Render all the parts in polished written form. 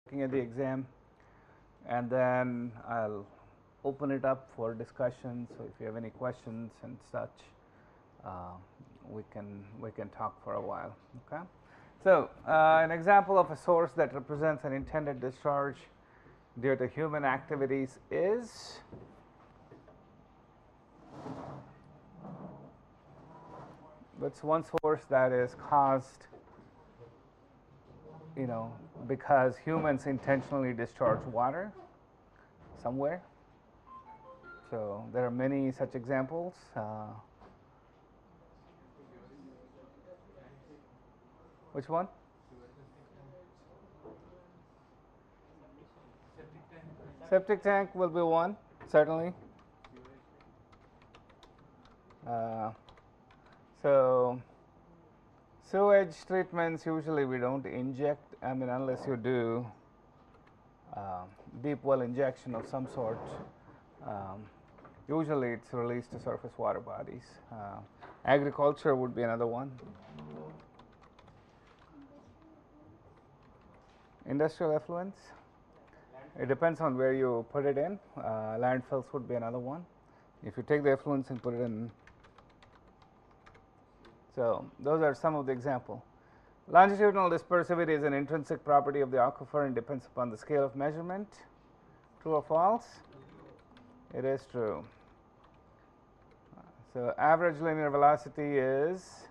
looking at the exam, and then I'll open it up for discussion. So if you have any questions and such, we can talk for a while. Okay. So an example of a source that represents an intended discharge due to human activities is what's one source that is caused, because humans intentionally discharge water somewhere. So there are many such examples. Which one? Septic tank will be one, certainly. So sewage treatments, usually we don't inject, unless you do deep well injection of some sort. Usually it's released to surface water bodies. Agriculture would be another one. Industrial effluents, it depends on where you put it in. Landfills would be another one. If you take the effluents and put it in. So those are some of the examples. Longitudinal dispersivity is an intrinsic property of the aquifer and depends upon the scale of measurement. True or false? It is true. So average linear velocity is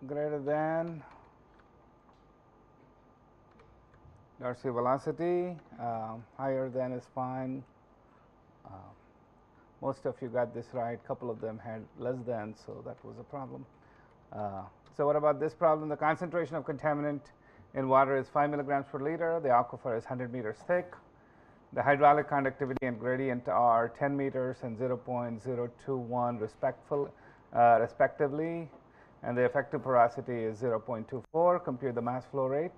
greater than Darcys velocity. Higher than is fine. Most of you got this right. A couple of them had less than, so that was a problem. So what about this problem? The concentration of contaminant in water is 5 milligrams per liter. The aquifer is 100 meters thick. The hydraulic conductivity and gradient are 10 meters and 0.021 respectively, and the effective porosity is 0.24. Compute the mass flow rate.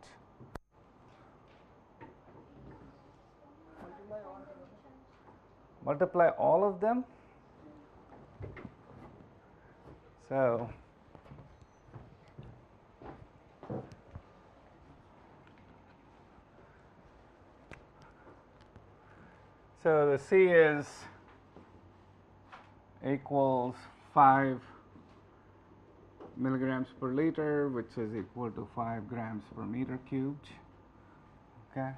Multiply all of them. So the C is equals 5 milligrams per liter, which is equal to 5 grams per meter cubed. Okay,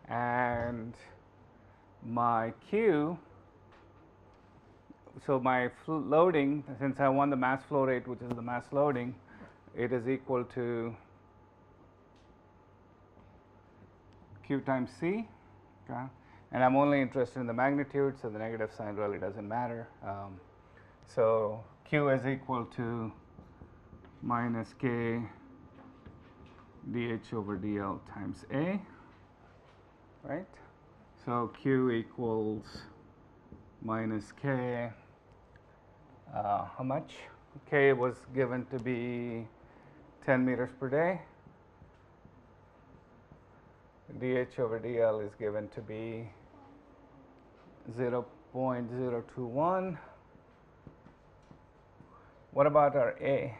and my Q, so my loading, since I want the mass flow rate, which is the mass loading, it is equal to Q times C. Okay, and I'm only interested in the magnitude, so the negative sign really doesn't matter. So Q is equal to minus K dH over dL times A, right? So Q equals minus K, how much? K was given to be 10 meters per day. dH over dL is given to be 0.021. What about our A?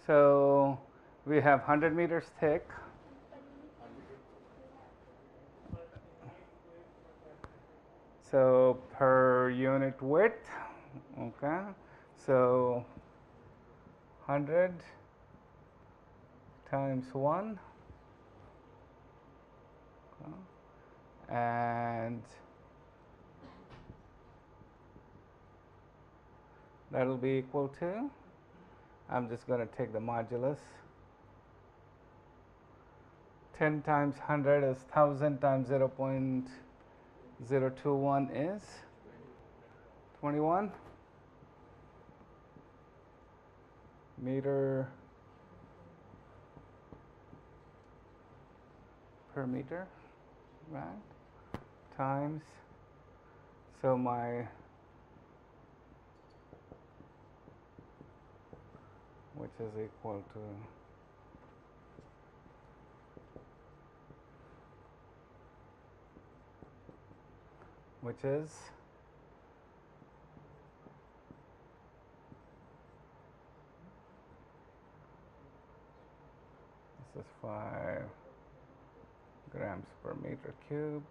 So we have 100 meters thick. So per unit width, okay. So 100 times 1, okay. And that will be equal to, I'm just going to take the modulus, 10 times 100 is 1000 times 0.021 is 21 meter per meter, right, times, so my, which is equal to which is this is 5 grams per meter cubed.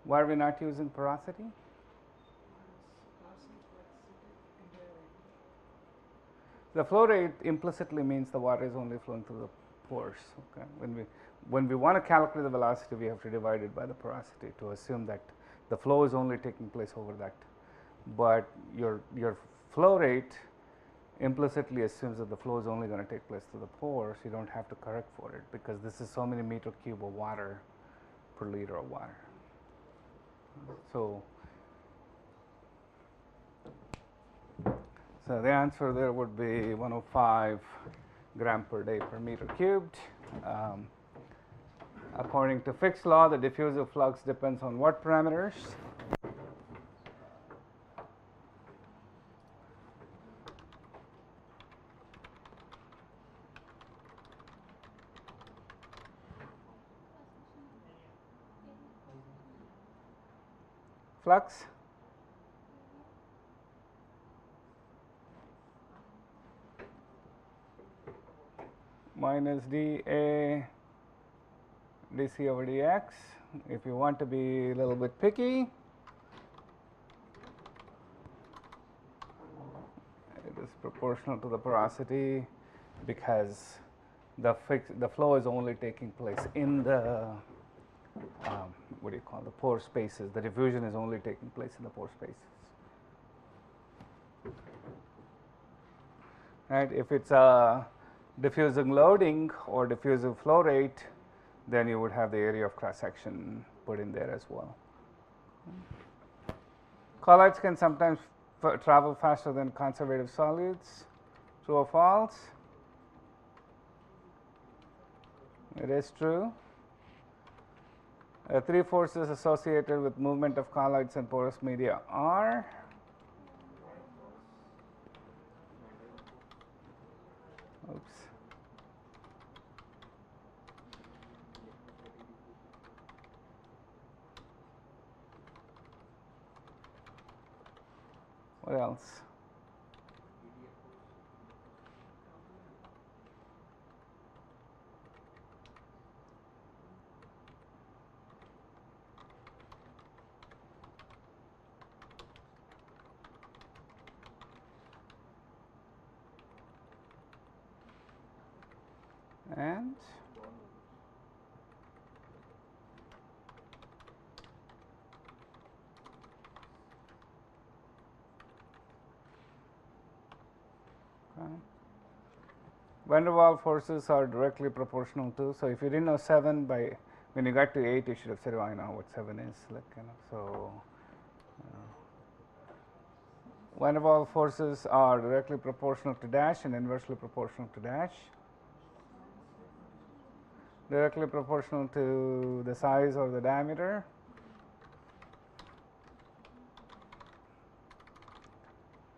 Why are we not using porosity? The flow rate implicitly means the water is only flowing through the pores. Okay? When we want to calculate the velocity, we have to divide it by the porosity to assume that the flow is only taking place over that. But your flow rate implicitly assumes that the flow is only going to take place through the pores. You don't have to correct for it because this is so many meter cube of water per liter of water. So the answer there would be 105 gram per day per meter cubed. According to Fick's law, the diffusive flux depends on what parameters? Flux minus dA dc over dx. If you want to be a little bit picky, it is proportional to the porosity because the flow is only taking place in the what do you call the pore spaces. The diffusion is only taking place in the pore spaces. Right? If it's a diffusing loading or diffusive flow rate, then you would have the area of cross section put in there as well. Colloids can sometimes travel faster than conservative solids. True or false? It is true. 3 forces associated with movement of colloids and porous media are what else? And van der Waals forces are directly proportional to. So if you didn't know 7, by when you got to 8, you should have said, "Oh, I know what 7 is." Like, so van der Waals forces are directly proportional to dash and inversely proportional to dash. Directly proportional to the size or the diameter.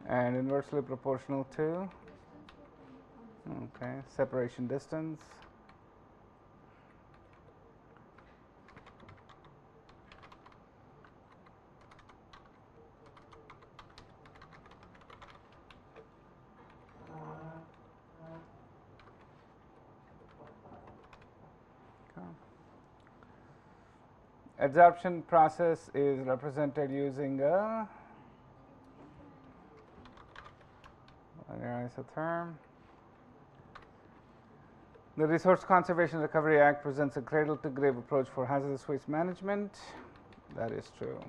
And inversely proportional to separation distance. Adsorption process is represented using a term. The Resource Conservation Recovery Act presents a cradle-to-grave approach for hazardous waste management. That is true.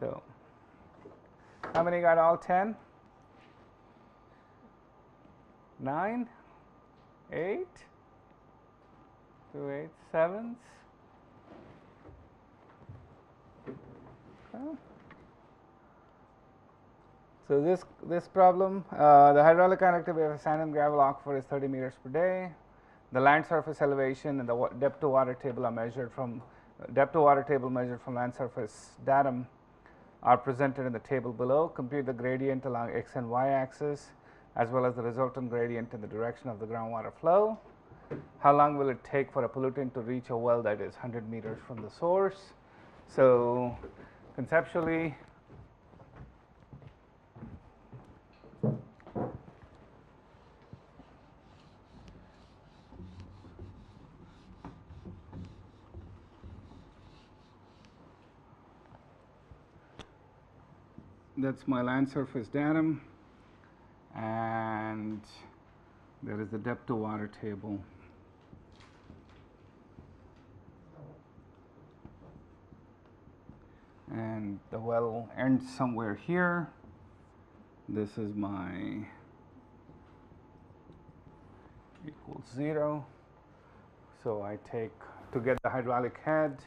So, how many got all 10? 9? 8? 2 8 7s. Okay. So this problem, the hydraulic conductivity of a sand and gravel aquifer is 30 meters per day. The land surface elevation and the depth to water table are measured from depth to water table measured from land surface datum are presented in the table below. Compute the gradient along x and y axis as well as the resultant gradient in the direction of the groundwater flow. How long will it take for a pollutant to reach a well that is 100 meters from the source? So, conceptually, that's my land surface datum, and there is the depth to water table. And the well ends somewhere here. This is my equals 0. So I take, to get the hydraulic head,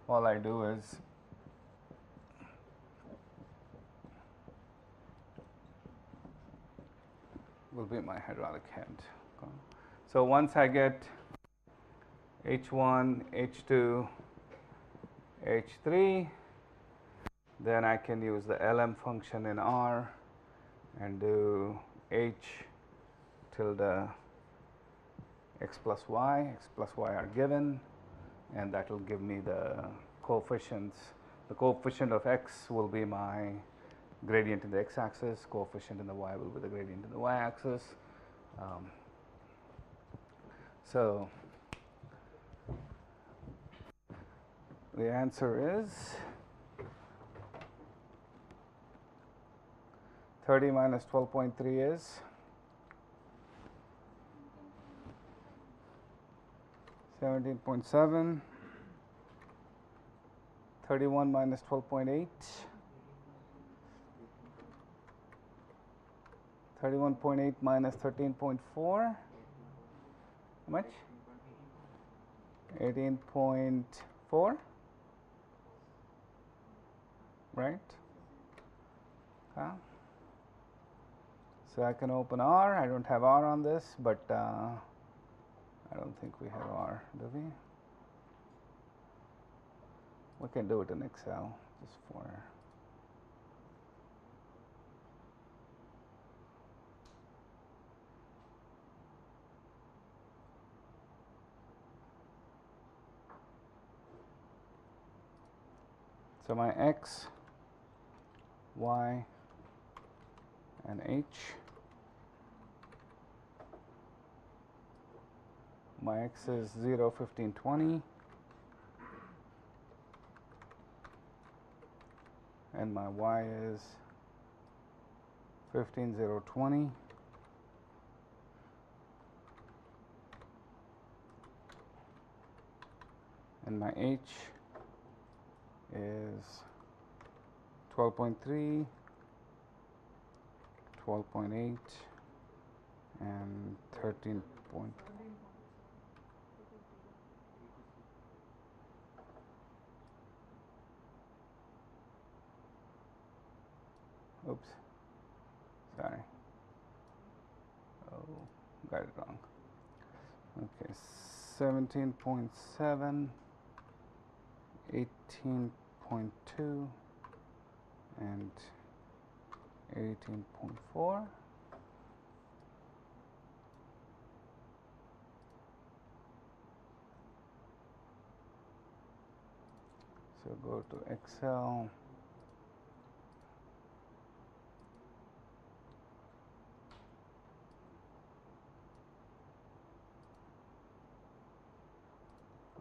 all I do is will be my hydraulic head. So once I get H1, H2, H3, then I can use the LM function in R and do H tilde x plus y are given, and that will give me the coefficients. The coefficient of x will be my gradient in the x axis, coefficient in the y will be the gradient in the y axis. So the answer is 30 minus 12.3 is 17.7. 31 minus 12.8. 31.8 minus 13.4. How much? 18.4. Right? So I can open R. I don't have R on this, but I don't think we have R, do we? We can do it in Excel just for. So my X, Y, and H. My X is 0, 15, 20. And my Y is 15, 0, 20. And my H is 12.3, 12.8, and 13. Oops, sorry. Oh, got it wrong. Okay, 17.7, 18.2, and 18.4. So go to Excel.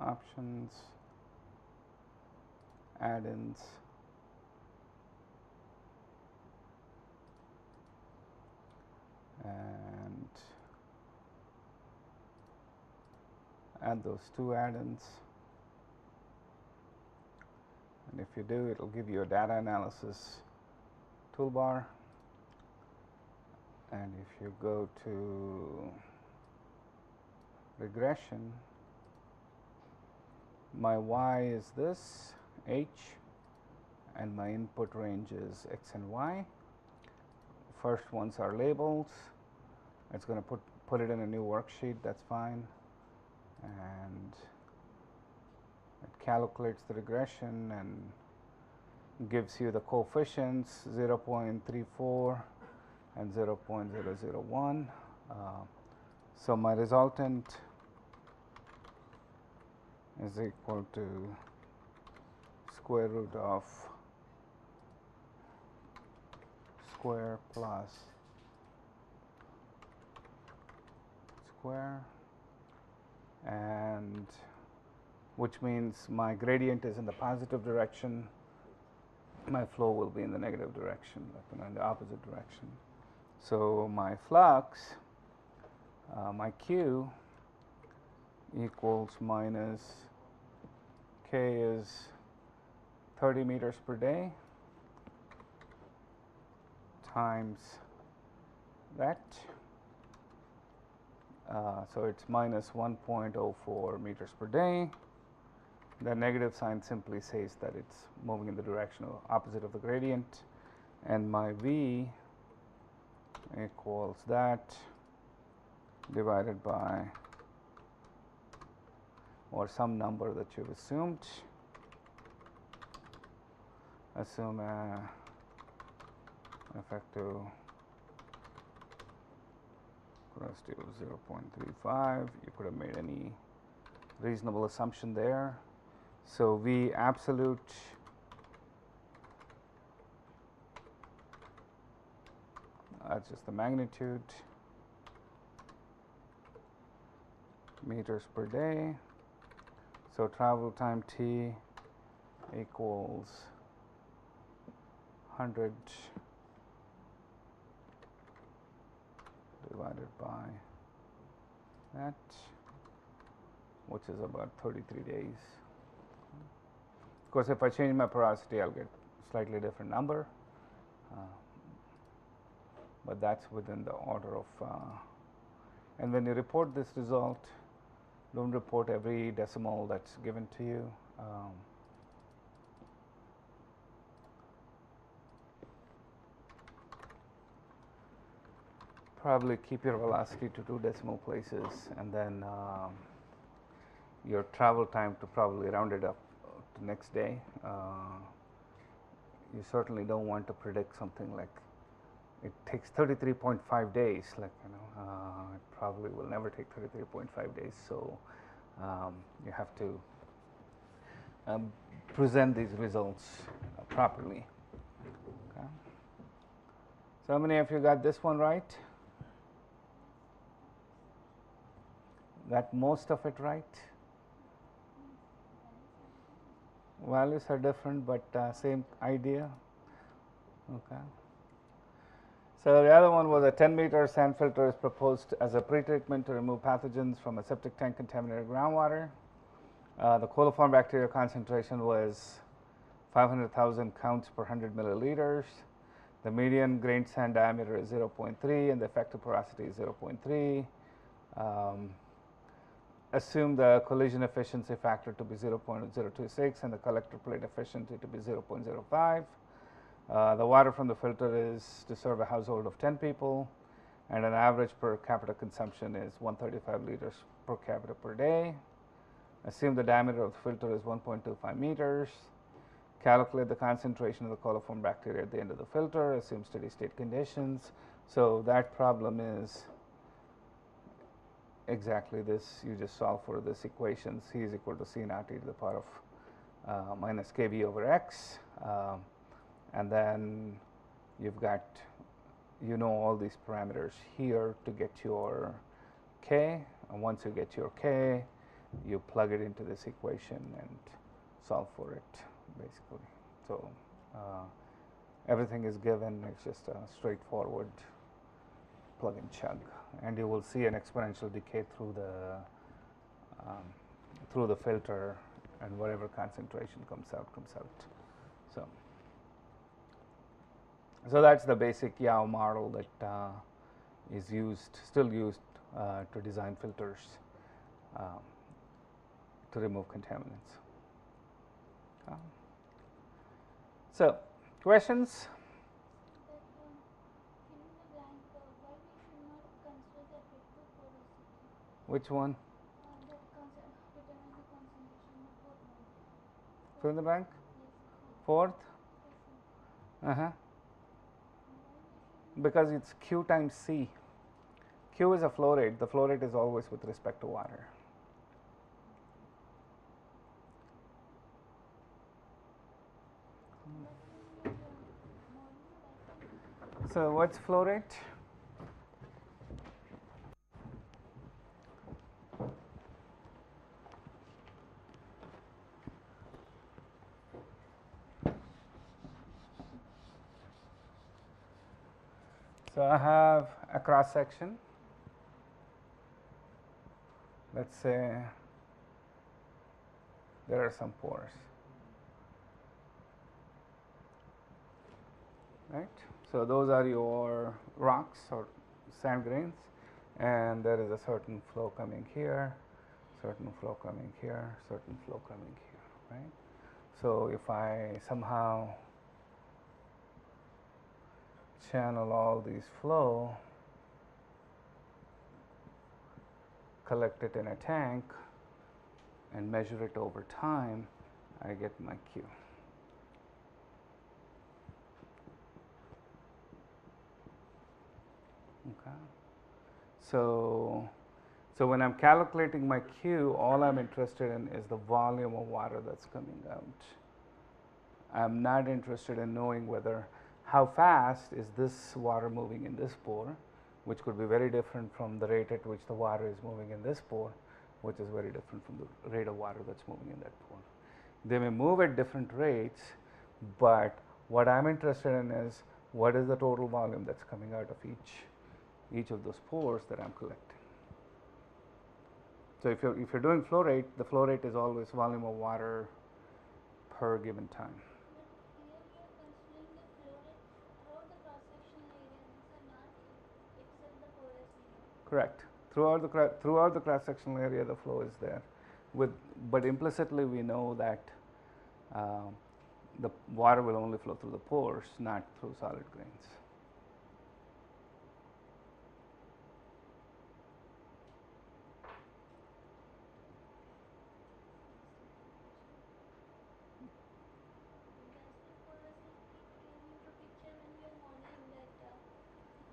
Options, add-ins, and add those two add-ins. And if you do, it will give you a data analysis toolbar. And if you go to regression, my Y is this, H, and my input range is X and Y. First ones are labels. It's going to put it in a new worksheet, that's fine. and it calculates the regression and gives you the coefficients 0.34 and 0.001. So my resultant is equal to square root of square plus square, and which means my gradient is in the positive direction, my flow will be in the negative direction, like in the opposite direction. So my flux, my Q equals minus K is 30 meters per day times that. So it's minus 1.04 meters per day. The negative sign simply says that it's moving in the direction of opposite of the gradient, and my V equals that divided by, or some number that you've assumed. Assume effective velocity of 0.35. You could have made any reasonable assumption there. So V absolute that's just the magnitude, meters per day. So travel time T equals 100 divided by that, which is about 33 days. Of course, if I change my porosity, I'll get a slightly different number, but that's within the order of, and when you report this result, don't report every decimal that's given to you. Probably keep your velocity to 2 decimal places, and then your travel time to probably round it up to next day. You certainly don't want to predict something like it takes 33.5 days, like, you know, it probably will never take 33.5 days. So you have to present these results properly. Okay. So how many of you got this one right? Got most of it right? Values are different, but same idea. Okay. So the other one was a 10-meter sand filter is proposed as a pretreatment to remove pathogens from a septic tank contaminated groundwater. The coliform bacteria concentration was 500,000 counts per 100 milliliters. The median grain sand diameter is 0.3 and the effective porosity is 0.3. Assume the collision efficiency factor to be 0.026 and the collector plate efficiency to be 0.05. The water from the filter is to serve a household of 10 people, and an average per capita consumption is 135 liters per capita per day. Assume the diameter of the filter is 1.25 meters. Calculate the concentration of the coliform bacteria at the end of the filter. Assume steady state conditions. So that problem is exactly this. You just solve for this equation. C is equal to C naught e to the power of minus kV over x. And then you've got, you know, all these parameters here to get your K. And once you get your K, you plug it into this equation and solve for it, basically. So everything is given. It's just a straightforward plug and chug, and you will see an exponential decay through the filter, and whatever concentration comes out. So that's the basic Yao model that is still used to design filters to remove contaminants. So questions? Which one? Fill in the blank. Fourth. Because it's Q times C. Q is a flow rate. The flow rate is always with respect to water. So what's flow rate? So I have a cross section. Let's say there are some pores, right? So those are your rocks or sand grains, and there is a certain flow coming here, certain flow coming here, certain flow coming here, right? So if I somehow channel all these flow, collect it in a tank, and measure it over time, I get my Q. Okay. So when I'm calculating my Q, all I'm interested in is the volume of water that's coming out. I'm not interested in knowing whether how fast is this water moving in this pore, which could be very different from the rate at which the water is moving in this pore, which is very different from the rate of water that's moving in that pore. They may move at different rates, but what I'm interested in is what is the total volume that's coming out of each of those pores that I'm collecting. So if you're doing flow rate, the flow rate is always volume of water per given time. Correct. Throughout the cross-sectional area, the flow is there. But implicitly, we know that the water will only flow through the pores, not through solid grains.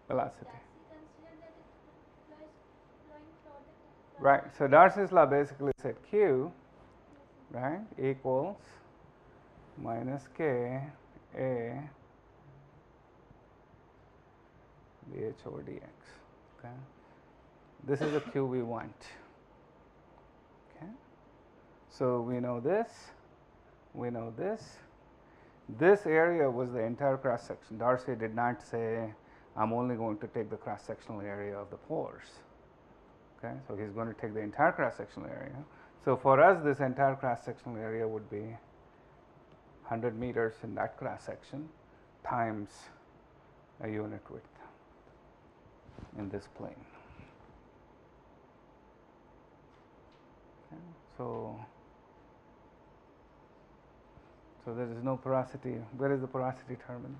Velocity. Right. So Darcys Law basically said Q, right, equals minus K A dH over dx. Okay. This is the Q we want. Okay. So we know this. We know this. This area was the entire cross section. Darcy did not say, I'm only going to take the cross sectional area of the pores. Okay, so he's going to take the entire cross sectional area. So for us, this entire cross sectional area would be 100 meters in that cross section times a unit width in this plane. Okay, so there is no porosity. Where is the porosity term in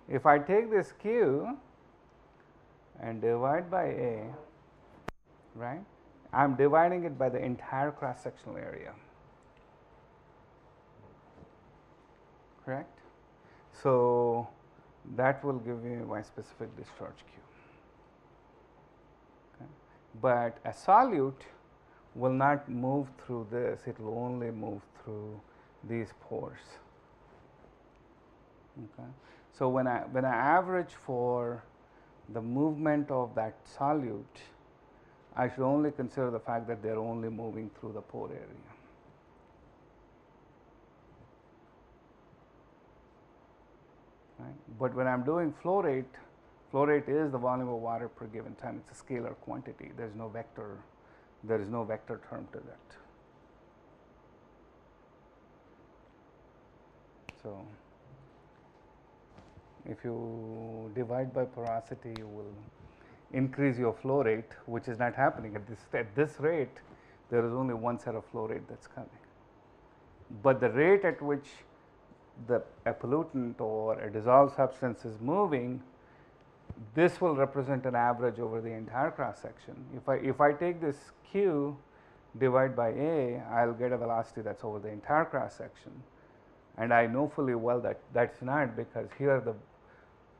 this? If I take this Q and divide by A, right, I'm dividing it by the entire cross sectional area, correct? So that will give me my specific discharge Q. Okay. But a solute will not move through this, it will only move through these pores. Okay. So when I average for the movement of that solute, I should only consider the fact that they are only moving through the pore area. Right. But when I'm doing flow rate is the volume of water per given time. It's a scalar quantity. There is no vector term to that. So if you divide by porosity, you will increase your flow rate, which is not happening at this rate. There is only one set of flow rate that's coming. But the rate at which a pollutant or a dissolved substance is moving, this will represent an average over the entire cross section. If I take this Q divide by A, I'll get a velocity that's over the entire cross section. And I know fully well that that's not, because here the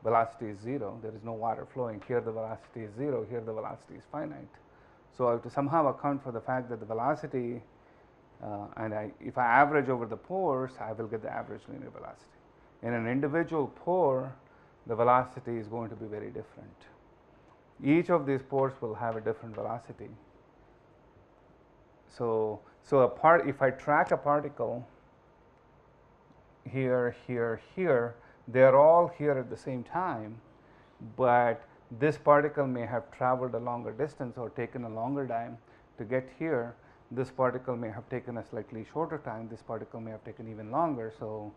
velocity is 0, there is no water flowing. Here the velocity is 0, here the velocity is finite. So I have to somehow account for the fact that the velocity, if I average over the pores, I will get the average linear velocity. In an individual pore, the velocity is going to be very different. Each of these pores will have a different velocity. So if I track a particle here, here, here, they are all here at the same time, but this particle may have traveled a longer distance or taken a longer time to get here. This particle may have taken a slightly shorter time. This particle may have taken even longer. So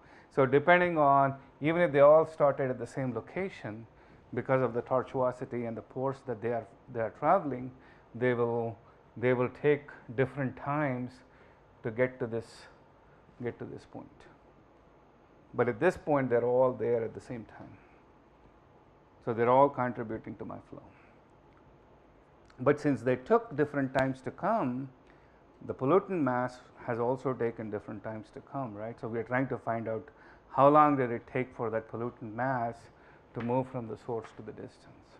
depending on, even if they all started at the same location, because of the tortuosity and the pores that they are traveling, they will take different times to get to this point. But at this point, they're all there at the same time. So they're all contributing to my flow. But since they took different times to come, the pollutant mass has also taken different times to come, right? So we are trying to find out how long did it take for that pollutant mass to move from the source to the distance.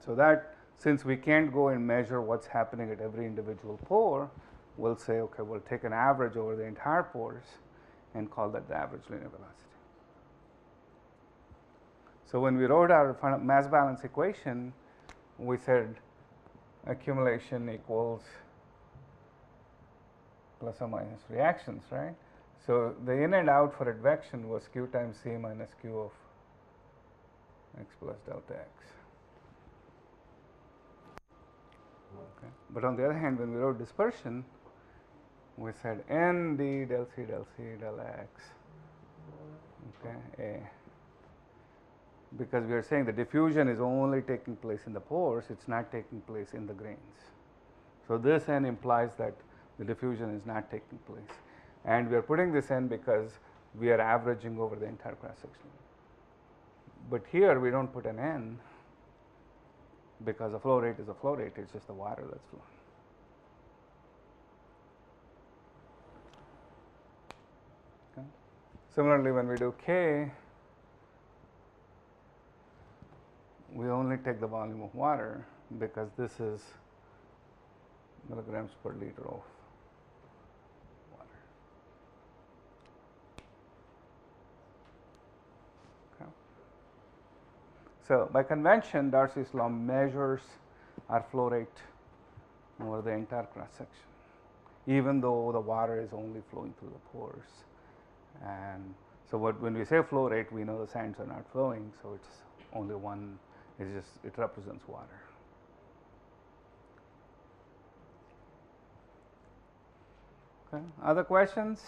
So that, since we can't go and measure what's happening at every individual pore, we'll say, okay, we'll take an average over the entire pores and call that the average linear velocity. So when we wrote our mass balance equation, we said accumulation equals plus or minus reactions, right? So the in and out for advection was Q times C minus Q of x plus delta x. Okay. But on the other hand, when we wrote dispersion, we said N d del C del C del x, okay, A. Because we are saying the diffusion is only taking place in the pores, it's not taking place in the grains. So this N implies that the diffusion is not taking place. And we are putting this N because we are averaging over the entire cross section. But here we don't put an N because a flow rate is a flow rate, it's just the water that's flowing. Okay. Similarly, when we do K, we only take the volume of water because this is milligrams per liter of water. Okay. So by convention, Darcys Law measures our flow rate over the entire cross section, even though the water is only flowing through the pores. And so when we say flow rate, we know the sands are not flowing, so it's only one. It represents water. Okay. Other questions?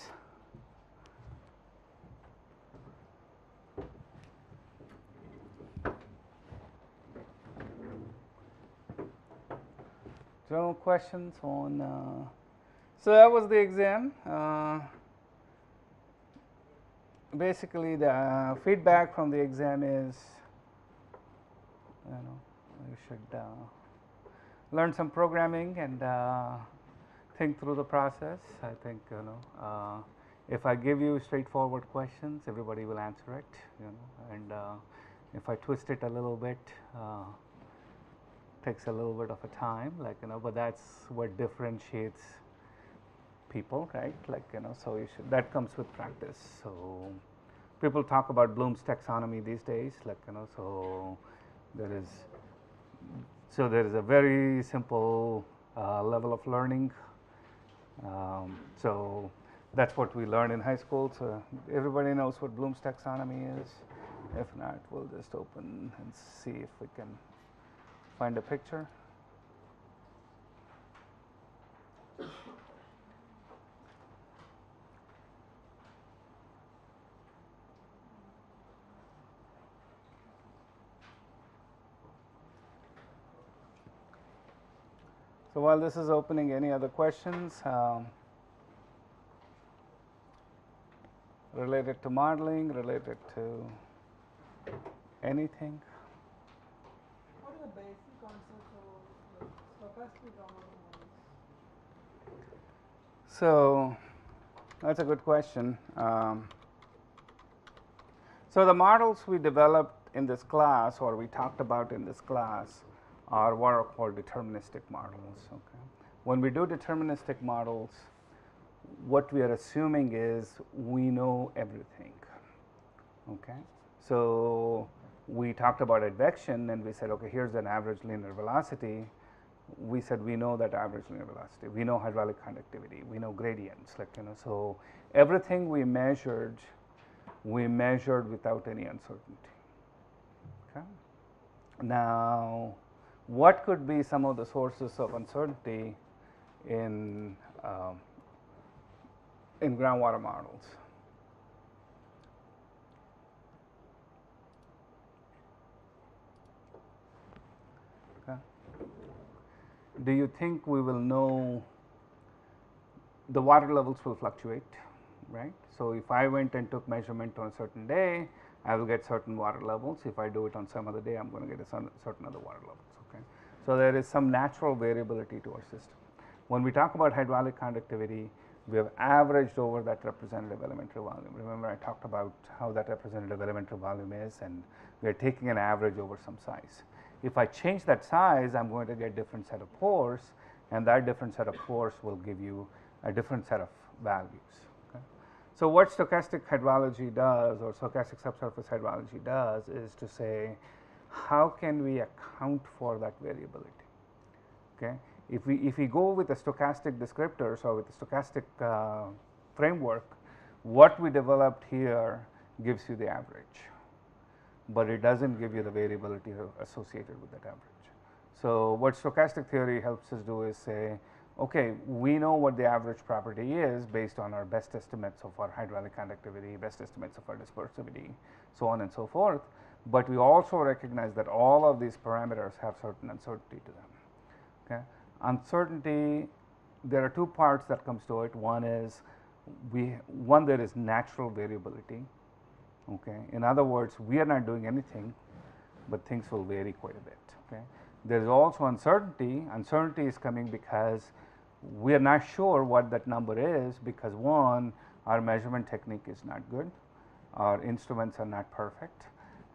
General questions on. So that was the exam. Basically, the feedback from the exam is, you should learn some programming and think through the process. I think if I give you straightforward questions, everybody will answer it. And if I twist it a little bit, takes a little bit of a time. But that's what differentiates people, right? So you should. That comes with practice. So people talk about Bloom's taxonomy these days, so. There is a very simple level of learning. So that's what we learned in high school. So everybody knows what Bloom's taxonomy is. If not, we'll just open and see if we can find a picture. So while this is opening, any other questions related to modeling, related to anything? What are the basic concepts of So that's a good question. So the models we developed in this class, or we talked about in this class, are what are called deterministic models. Okay. When we do deterministic models, what we are assuming is we know everything. Okay. So we talked about advection, and we said, okay, here's an average linear velocity. We said we know that average linear velocity. We know hydraulic conductivity. We know gradients. So everything we measured without any uncertainty. Okay. Now, what could be some of the sources of uncertainty in groundwater models? Okay. Do you think we will know the water levels will fluctuate, right? So if I went and took measurement on a certain day, I will get certain water levels. If I do it on some other day, I'm going to get certain other water levels. Okay. So there is some natural variability to our system. When we talk about hydraulic conductivity, we have averaged over that representative elementary volume. Remember, I talked about how that representative elementary volume is, and we are taking an average over some size. If I change that size, I'm going to get different set of pores, and that different set of pores will give you a different set of values. Okay. So what stochastic hydrology does, or stochastic subsurface hydrology does, is to say, how can we account for that variability? Okay. If we go with the stochastic descriptors or with the stochastic framework, what we developed here gives you the average, but it doesn't give you the variability associated with that average. So what stochastic theory helps us do is say, okay, we know what the average property is based on our best estimates of our hydraulic conductivity, best estimates of our dispersivity, so on and so forth, but we also recognize that all of these parameters have certain uncertainty to them. Okay. Uncertainty, there are two parts that comes to it. One is there is natural variability. Okay. In other words, we are not doing anything, but things will vary quite a bit. Okay. There is also uncertainty. Uncertainty is coming because we are not sure what that number is, because one, our measurement technique is not good, our instruments are not perfect,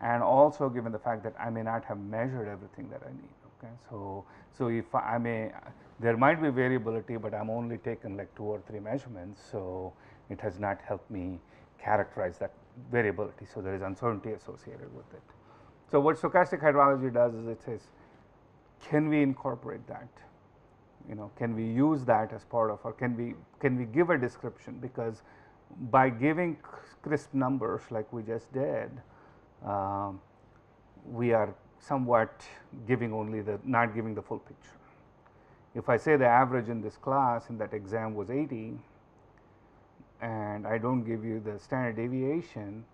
and also given the fact that I may not have measured everything that I need. Okay. So if there might be variability, but I'm only taken like 2 or 3 measurements, so it has not helped me characterize that variability. So there is uncertainty associated with it. So what stochastic hydrology does is it says, can we incorporate that? Can we use that as part of, or can we give a description? Because by giving crisp numbers like we just did, we are somewhat giving only not giving the full picture. If I say the average in this class in that exam was 80, and I don't give you the standard deviation,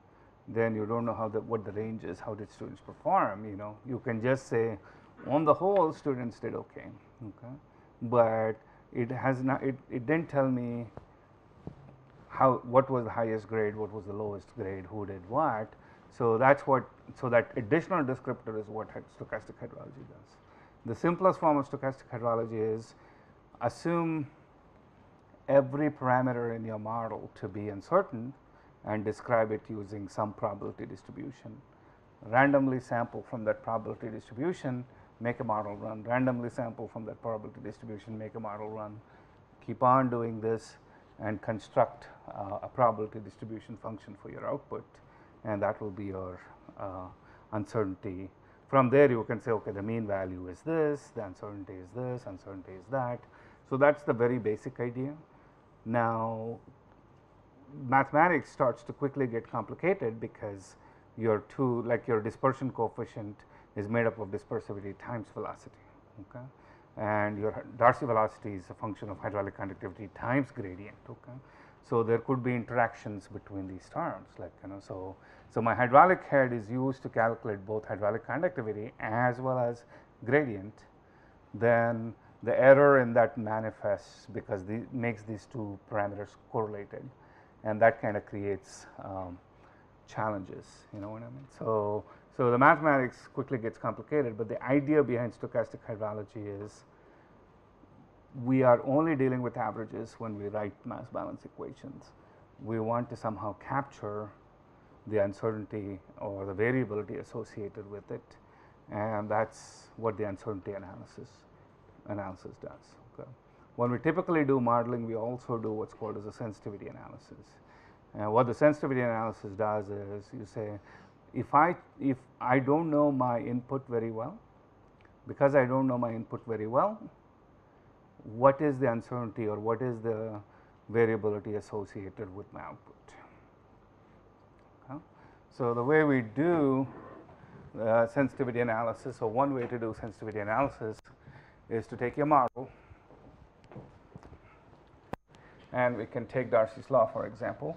then you don't know what the range is, how did students perform. You can just say, on the whole, students did okay. Okay, but it has not. It didn't tell me what was the highest grade, what was the lowest grade, who did what. So that's what. So that additional descriptor is what stochastic hydrology does. The simplest form of stochastic hydrology is assume every parameter in your model to be uncertain and describe it using some probability distribution. Randomly sample from that probability distribution, make a model run. Randomly sample from that probability distribution, make a model run. Keep on doing this and construct a probability distribution function for your output, and that will be your uncertainty. From there you can say, okay, the mean value is this, the uncertainty is this, uncertainty is that. So that's the very basic idea. Now mathematics starts to quickly get complicated because your dispersion coefficient is made up of dispersivity times velocity. Okay, and your Darcy velocity is a function of hydraulic conductivity times gradient. Okay, so there could be interactions between these terms, so my hydraulic head is used to calculate both hydraulic conductivity as well as gradient. Then the error in that manifests because makes these two parameters correlated, and that kind of creates challenges. You know what I mean? So the mathematics quickly gets complicated, but the idea behind stochastic hydrology is we are only dealing with averages when we write mass balance equations. We want to somehow capture the uncertainty or the variability associated with it, and that's what the uncertainty analysis does. Okay. When we typically do modeling, we also do what's called as a sensitivity analysis. And what the sensitivity analysis does is you say, if I don't know my input very well, because I don't know my input very well, what is the uncertainty or what is the variability associated with my output? Okay. So the way we do sensitivity analysis, or one way to do sensitivity analysis, is to take your model, and we can take Darcys Law, for example.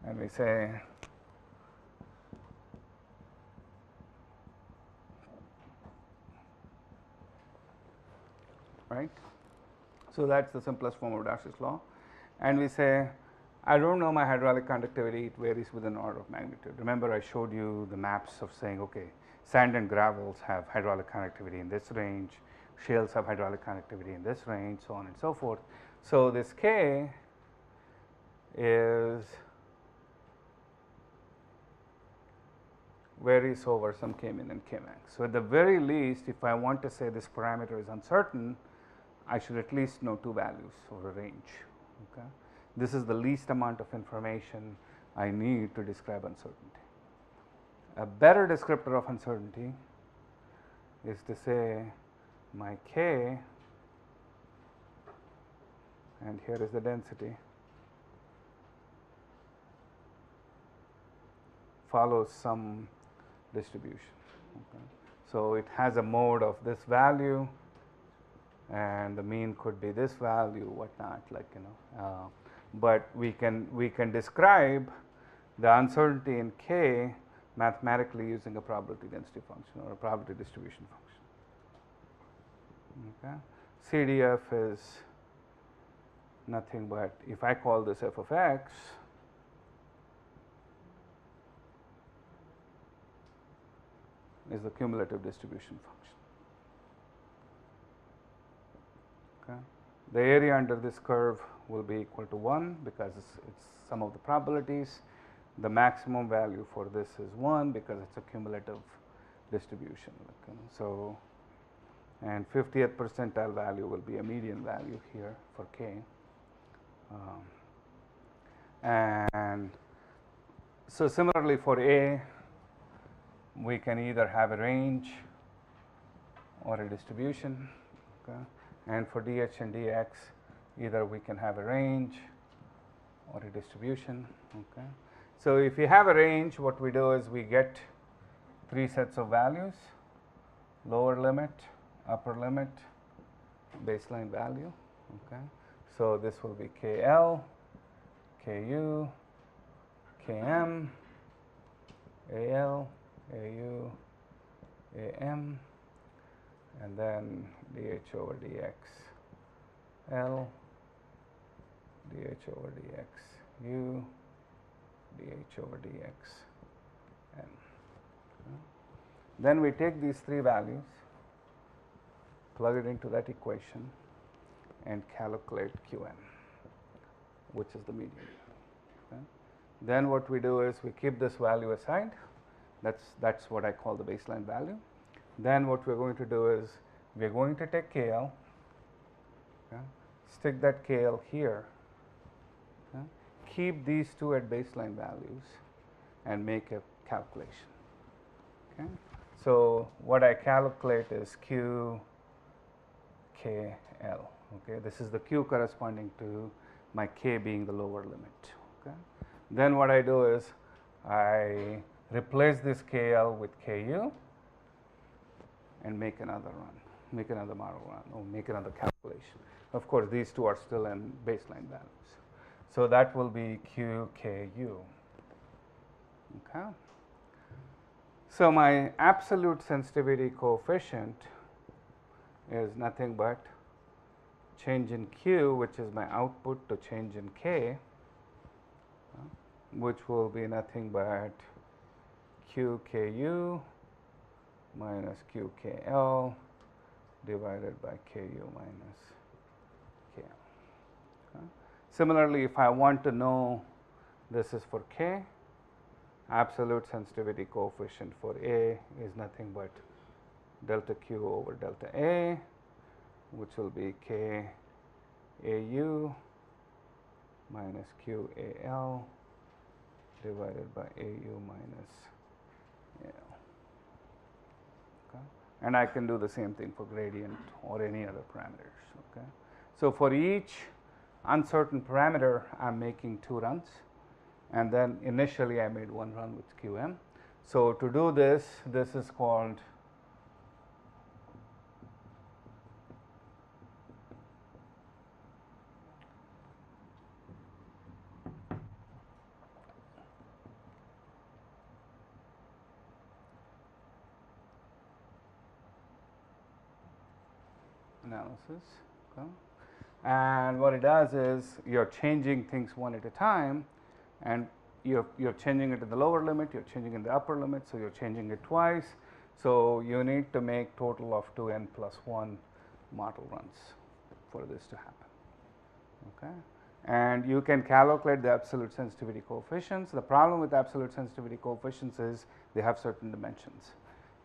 And we say, right? So that's the simplest form of Darcys Law. And we say, I don't know my hydraulic conductivity, it varies with an order of magnitude. Remember, I showed you the maps of saying, okay, sand and gravels have hydraulic conductivity in this range, shales have hydraulic conductivity in this range, so on and so forth. So this K is varies over some K min and K max. So at the very least, if I want to say this parameter is uncertain, I should at least know two values or a range. Okay. This is the least amount of information I need to describe uncertainty. A better descriptor of uncertainty is to say my K, and here is the density, follows some distribution. Okay. So it has a mode of this value, and the mean could be this value, whatnot, like, you know. But we can describe the uncertainty in K mathematically using a probability density function or a probability distribution function. Okay. CDF is nothing but, if I call this f of x, is the cumulative distribution function. Okay. The area under this curve will be equal to 1 because it's sum of the probabilities. The maximum value for this is 1 because it's a cumulative distribution. Okay. So, and 50th percentile value will be a median value here for K. And so similarly for A, we can either have a range or a distribution. Okay. And for dH and dx, either we can have a range or a distribution. Okay. So if you have a range, what we do is we get three sets of values: lower limit, upper limit, baseline value. Okay. So this will be KL, KU, KM, AL, AU, AM, and then dH over dx L, dH over dx U, dH over dx M. Then we take these three values, plug it into that equation, and calculate Qm, which is the median. Okay. Then what we do is we keep this value aside. That's what I call the baseline value. Then what we're going to do is we're going to take KL, okay, stick that KL here, okay, keep these two at baseline values, and make a calculation. Okay. So what I calculate is Q, K, L. Okay. This is the Q corresponding to my K being the lower limit. Okay. Then what I do is I replace this KL with KU and make another run, make another model run, or make another calculation. Of course, these two are still in baseline values. So that will be QKU. Okay. So my absolute sensitivity coefficient is nothing but change in Q, which is my output, to change in K, which will be nothing but QKU minus QKL divided by KU minus KL. Okay. Similarly, if I want to know, this is for K, absolute sensitivity coefficient for A is nothing but delta Q over delta A, which will be KAU minus QAL divided by AU minus AL. Okay. And I can do the same thing for gradient or any other parameters. Okay. So for each uncertain parameter, I'm making 2 runs, and then initially I made 1 run with QM. So to do this, this is called analysis. Okay. And what it does is you're changing things one at a time, and you're changing it in the lower limit, you're changing in the upper limit, so you're changing it twice. So you need to make total of 2n plus 1 model runs for this to happen. Okay. And you can calculate the absolute sensitivity coefficients. The problem with absolute sensitivity coefficients is they have certain dimensions.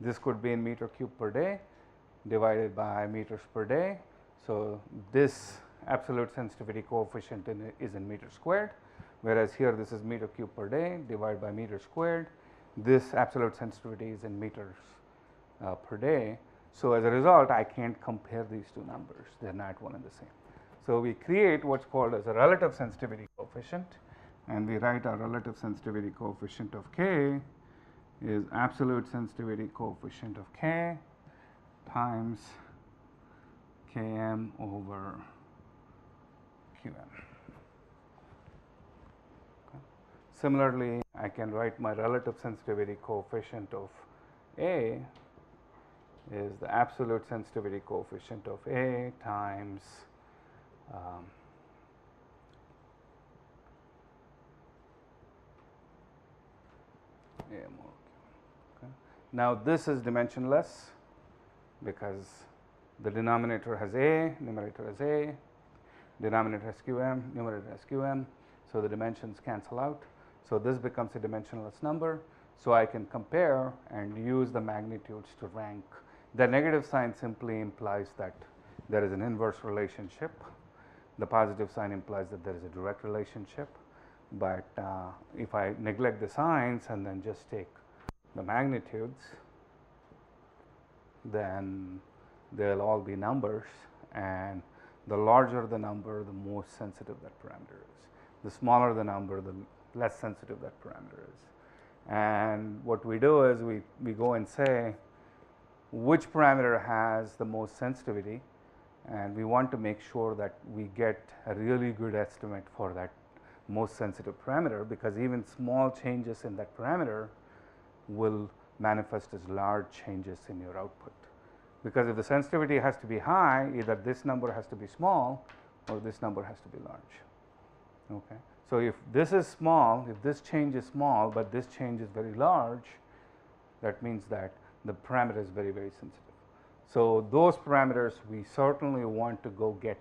This could be in meter cube per day divided by meters per day. So this absolute sensitivity coefficient is in meters squared, whereas here this is meter cube per day divided by meter squared. This absolute sensitivity is in meters per day. So as a result, I can't compare these two numbers. They are not one and the same. So we create what's called as a relative sensitivity coefficient, and we write our relative sensitivity coefficient of K is absolute sensitivity coefficient of K times Km over Qm. Okay. Similarly, I can write my relative sensitivity coefficient of A is the absolute sensitivity coefficient of A times AM over Q. Okay. Now this is dimensionless because the denominator has A, numerator has A, denominator has QM, numerator has QM, so the dimensions cancel out. So this becomes a dimensionless number, so I can compare and use the magnitudes to rank. The negative sign simply implies that there is an inverse relationship. The positive sign implies that there is a direct relationship, but if I neglect the signs and then just take the magnitudes, then they'll all be numbers, and the larger the number, the more sensitive that parameter is. The smaller the number, the less sensitive that parameter is. And what we do is we go and say which parameter has the most sensitivity, and we want to make sure that we get a really good estimate for that most sensitive parameter, because even small changes in that parameter will manifest as large changes in your output. Because if the sensitivity has to be high, either this number has to be small or this number has to be large. Okay. So if this is small, if this change is small, but this change is very large, that means that the parameter is very, very sensitive. So those parameters we certainly want to go get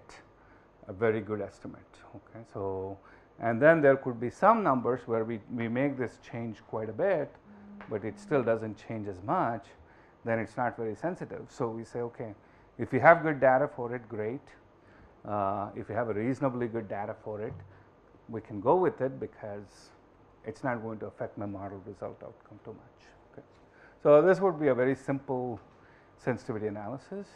a very good estimate. Okay. So, and then there could be some numbers where we make this change quite a bit, but it still doesn't change as much, then it's not very sensitive. So we say, okay, if you have good data for it, great. If you have a reasonably good data for it, we can go with it because it's not going to affect my model result outcome too much. Okay. So this would be a very simple sensitivity analysis,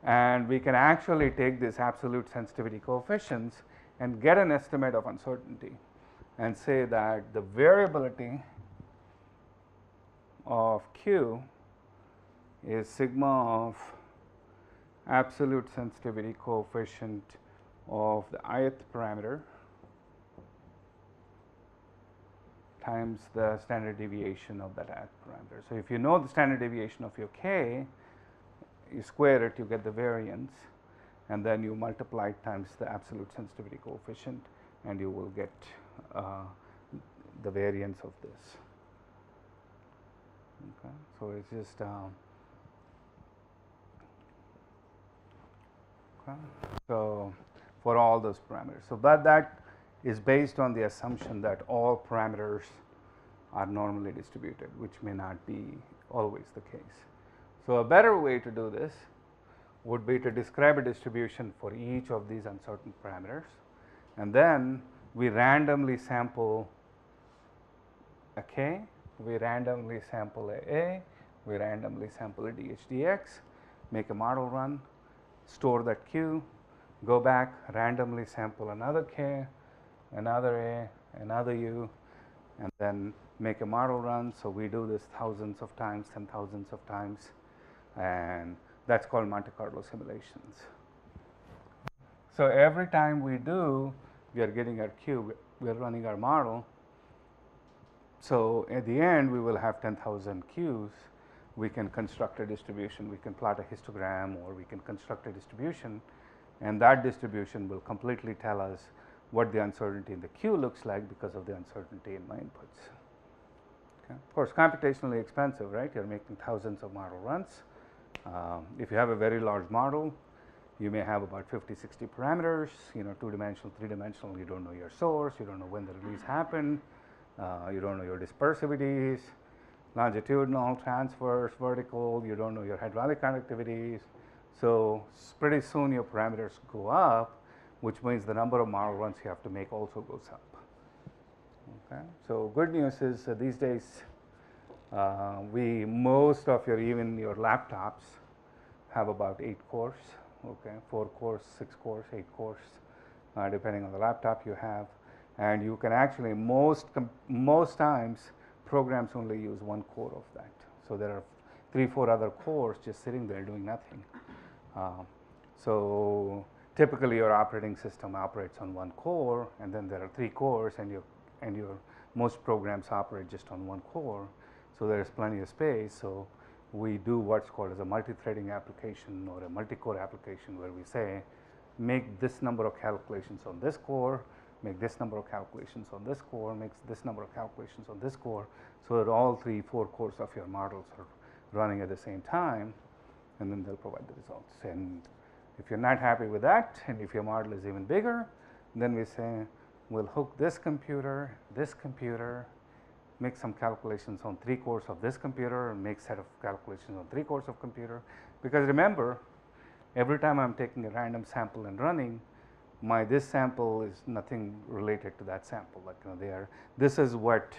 and we can actually take these absolute sensitivity coefficients and get an estimate of uncertainty and say that the variability of Q is sigma of absolute sensitivity coefficient of the ith parameter times the standard deviation of that ith parameter. So if you know the standard deviation of your K, you square it, you get the variance, and then you multiply it times the absolute sensitivity coefficient, and you will get the variance of this. Okay, so it's just okay. So for all those parameters, so that is based on the assumption that all parameters are normally distributed, which may not be always the case. So a better way to do this would be to describe a distribution for each of these uncertain parameters, and then we randomly sample a k, we randomly sample a, we randomly sample a dx, make a model run, store that q, go back, randomly sample another k, another a, another u, and then make a model run. So we do this thousands of times, 10,000s of times, and that's called Monte Carlo simulations. So every time we do, we are getting our q, we are running our model. So at the end, we will have 10,000 q's. We can construct a distribution, we can plot a histogram, or we can construct a distribution, and that distribution will completely tell us what the uncertainty in the q looks like because of the uncertainty in my inputs. Okay. Of course, computationally expensive, right? You're making thousands of model runs. If you have a very large model, you may have about 50, 60 parameters, two-dimensional, three-dimensional, you don't know your source, you don't know when the release happened, you don't know your dispersivities, longitudinal, transverse, vertical, you don't know your hydraulic conductivities. So pretty soon your parameters go up, which means the number of model runs you have to make also goes up. Okay. So good news is these days most of even your laptops have about 8 cores, okay, 4 cores, 6 cores, 8 cores, depending on the laptop you have, and you can actually most times programs only use 1 core of that. So there are 3, 4 other cores just sitting there doing nothing. So typically your operating system operates on 1 core, and then there are 3 cores, and your most programs operate just on 1 core. So there is plenty of space. So we do what's called as a multi-threading application or a multi-core application, where we say make this number of calculations on this core, make this number of calculations on this core, makes this number of calculations on this core, so that all 3, 4 cores of your models are running at the same time, and then they'll provide the results. And if you're not happy with that, and if your model is even bigger, then we say we'll hook this computer, make some calculations on 3 cores of this computer, and make set of calculations on 3 cores of computer. Because remember, every time I'm taking a random sample and running, this sample is nothing related to that sample. Like this is what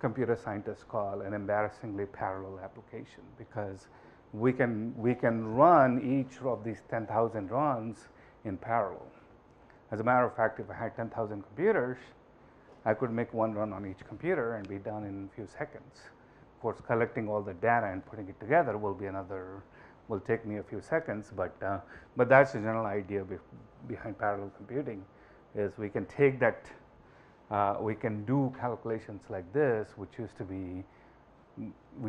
computer scientists call an embarrassingly parallel application, because we can run each of these 10,000 runs in parallel. As a matter of fact, if I had 10,000 computers, I could make 1 run on each computer and be done in a few seconds. Of course, collecting all the data and putting it together will take me a few seconds, but that's the general idea behind parallel computing. Is we can take that, we can do calculations like this, which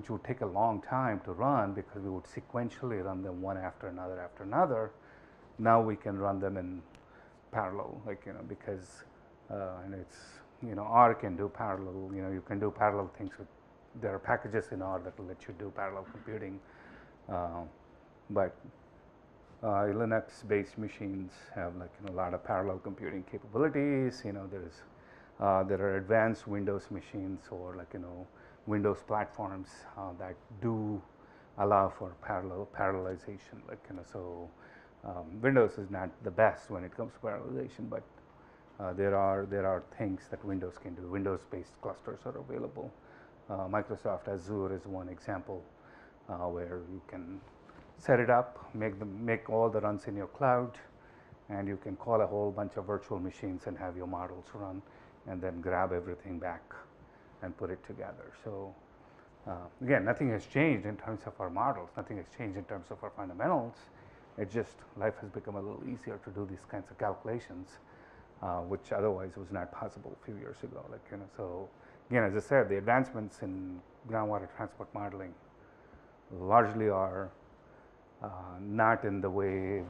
would take a long time to run because we would sequentially run them one after another. Now we can run them in parallel, because and it's R can do parallel. You can do parallel things with. There are packages in R that will let you do parallel computing, but Linux-based machines have a lot of parallel computing capabilities. There are advanced Windows machines or Windows platforms that do allow for parallelization. Windows is not the best when it comes to parallelization, but there are things that Windows can do. Windows-based clusters are available. Microsoft Azure is one example where you can set it up, make all the runs in your cloud, and you can call a whole bunch of virtual machines and have your models run, and then grab everything back and put it together. So again, nothing has changed in terms of our models. Nothing has changed in terms of our fundamentals. It's just life has become a little easier to do these kinds of calculations, which otherwise was not possible a few years ago. So again, as I said, the advancements in groundwater transport modeling largely are not in the way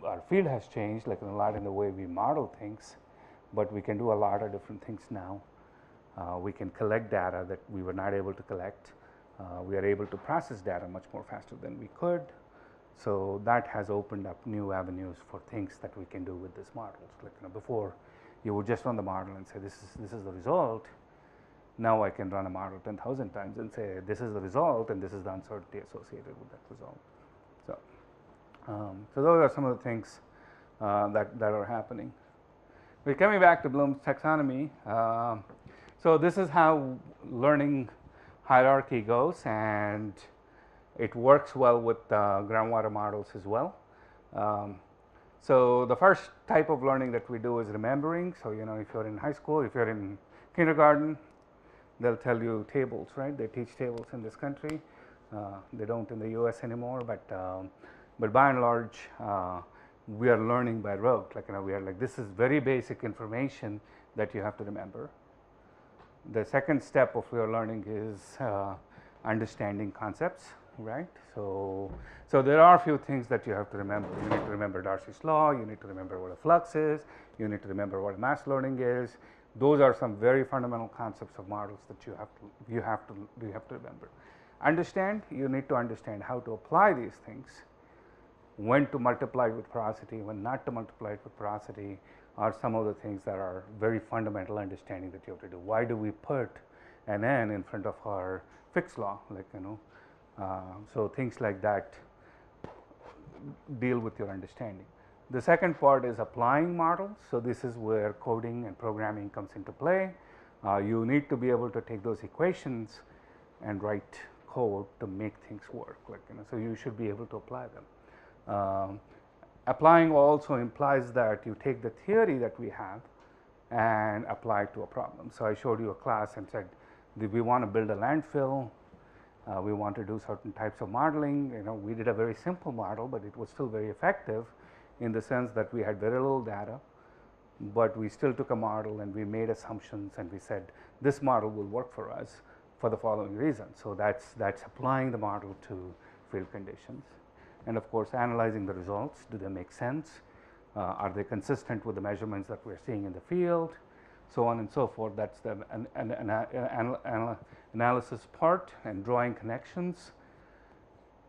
our field has changed, a lot in the way we model things, but we can do a lot of different things now. We can collect data that we were not able to collect We are able to process data much more faster than we could. So that has opened up new avenues for things that we can do with these models. Like, before, you would just run the model and say, this is the result. Now I can run a model 10,000 times and say, this is the result, and this is the uncertainty associated with that result. So, so those are some of the things that are happening. We're coming back to Bloom's taxonomy. So this is how learning hierarchy goes, and it works well with groundwater models as well. So the first type of learning that we do is remembering. So, if you're in high school, if you're in kindergarten, they'll tell you tables, right? They teach tables in this country. They don't in the US anymore, but by and large, we are learning by rote. Like, we are like, this is very basic information that you have to remember. The second step of your learning is understanding concepts, right? So there are a few things that you have to remember. You need to remember Darcys Law. You need to remember what a flux is. You need to remember what a mass learning is. Those are some very fundamental concepts of models that you have to remember. Understand. You need to understand how to apply these things, when to multiply it with porosity, when not to multiply it with porosity, are some of the things that are very fundamental understanding that you have to do. Why do we put an n in front of our fixed law? Like, so things like that deal with your understanding. The second part is applying models. So this is where coding and programming comes into play. You need to be able to take those equations and write code to make things work. Like, so you should be able to apply them. Applying also implies that you take the theory that we have and apply it to a problem. So I showed you a class and said, we want to build a landfill. We want to do certain types of modeling. We did a very simple model, but it was still very effective in the sense that we had very little data, but we still took a model and we made assumptions and we said, this model will work for us for the following reason. So that's applying the model to field conditions. And of course, analyzing the results. Do they make sense? Are they consistent with the measurements that we're seeing in the field? So on and so forth. That's the analysis part, and drawing connections.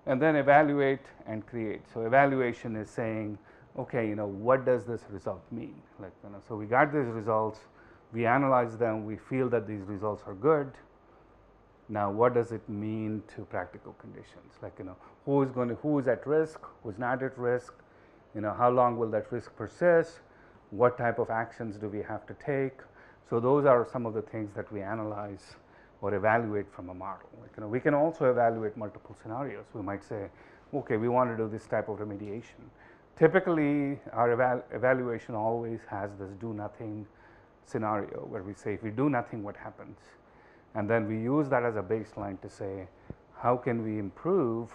And then evaluate and create. So evaluation is saying, okay, what does this result mean? Like, so we got these results, we analyze them, we feel that these results are good. Now, what does it mean to practical conditions? Like, who is at risk, who's not at risk, how long will that risk persist, what type of actions do we have to take? So those are some of the things that we analyze or evaluate from a model. Like, we can also evaluate multiple scenarios. We might say, okay, we want to do this type of remediation. Typically, our evaluation always has this do nothing scenario where we say, if we do nothing, what happens? And then we use that as a baseline to say, how can we improve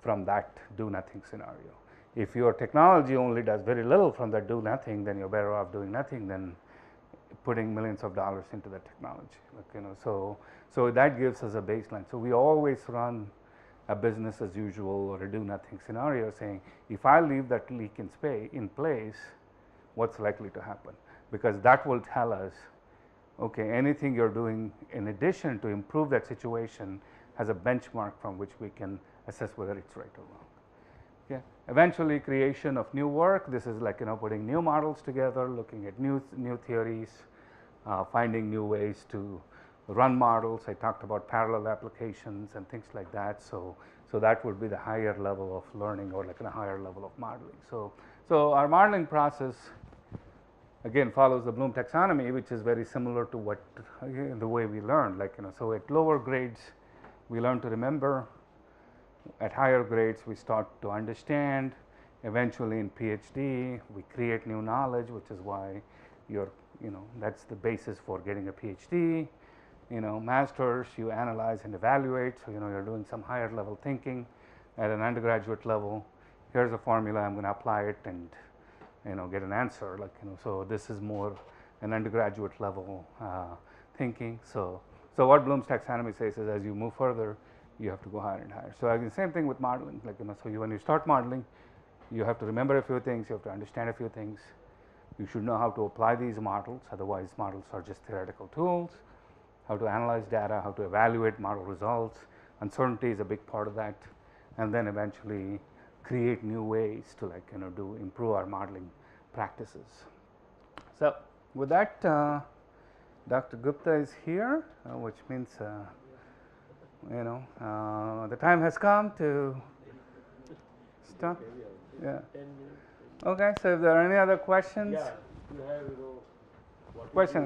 from that do nothing scenario? If your technology only does very little from that do nothing, then you're better off doing nothing than putting millions of dollars into the technology. Like, so that gives us a baseline. So we always run a business as usual or a do nothing scenario, saying, if I leave that leak in place, what's likely to happen? Because that will tell us, okay, anything you're doing in addition to improve that situation has a benchmark from which we can assess whether it's right or wrong. Okay. Eventually, creation of new work. This is like, putting new models together, looking at new theories, finding new ways to run models. I talked about parallel applications and things like that. So that would be the higher level of learning, or like a higher level of modeling. So our modeling process again follows the Bloom taxonomy, which is very similar to what the way we learn. Like, so at lower grades, we learn to remember. At higher grades, we start to understand. Eventually, in PhD, we create new knowledge, which is why that's the basis for getting a PhD. Masters, you analyze and evaluate. So, you're doing some higher level thinking. At an undergraduate level, here's a formula, I'm going to apply it and get an answer. Like, so this is more an undergraduate level thinking. So what Bloom's taxonomy says is, as you move further, you have to go higher and higher. So the same thing with modeling. Like, so when you start modeling, you have to remember a few things, you have to understand a few things. You should know how to apply these models, otherwise models are just theoretical tools. How to analyze data, how to evaluate model results, uncertainty is a big part of that, and then eventually create new ways to do improve our modeling practices. So with that, Dr. Gupta is here, which means the time has come to stop. Yeah. Okay. So if there are any other questions, yeah, you have question.